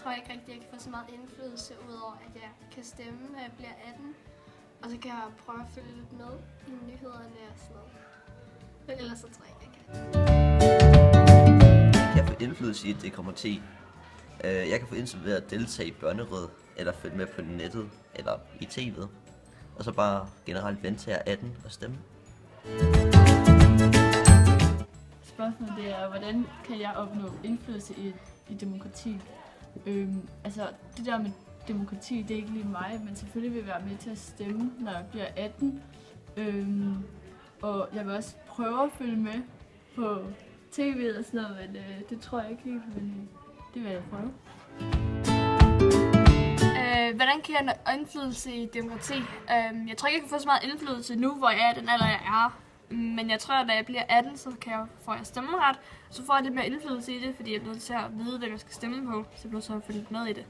tror ikke rigtig, at jeg kan få så meget indflydelse, udover at jeg kan stemme, når jeg bliver 18. Og så kan jeg prøve at følge lidt med i nyhederne og sådan noget. Men ellers så tror jeg ikke, jeg kan. Jeg kan få indflydelse i et demokrati. Jeg kan få indflydelse ved at deltage i børneråd, eller følge med på nettet, eller i tv'et. Og så bare generelt vente til at 18 og stemme. Spørgsmålet det er, hvordan kan jeg opnå indflydelse i demokrati? Altså, det der med demokrati, det er ikke lige mig, men selvfølgelig vil jeg være med til at stemme, når jeg bliver 18. Og jeg vil også prøve at følge med på tv og sådan noget, men det tror jeg ikke helt, men det vil jeg prøve. Hvordan kan jeg nå indflydelse i demokrati? Jeg tror ikke, jeg kan få så meget indflydelse nu, hvor jeg er den alder, jeg er. Men jeg tror, at da jeg bliver 18, så får jeg stemmeret. Så får jeg lidt mere indflydelse i det, fordi jeg er nødt til at vide, hvem jeg skal stemme på. Så jeg bliver så følge med i det.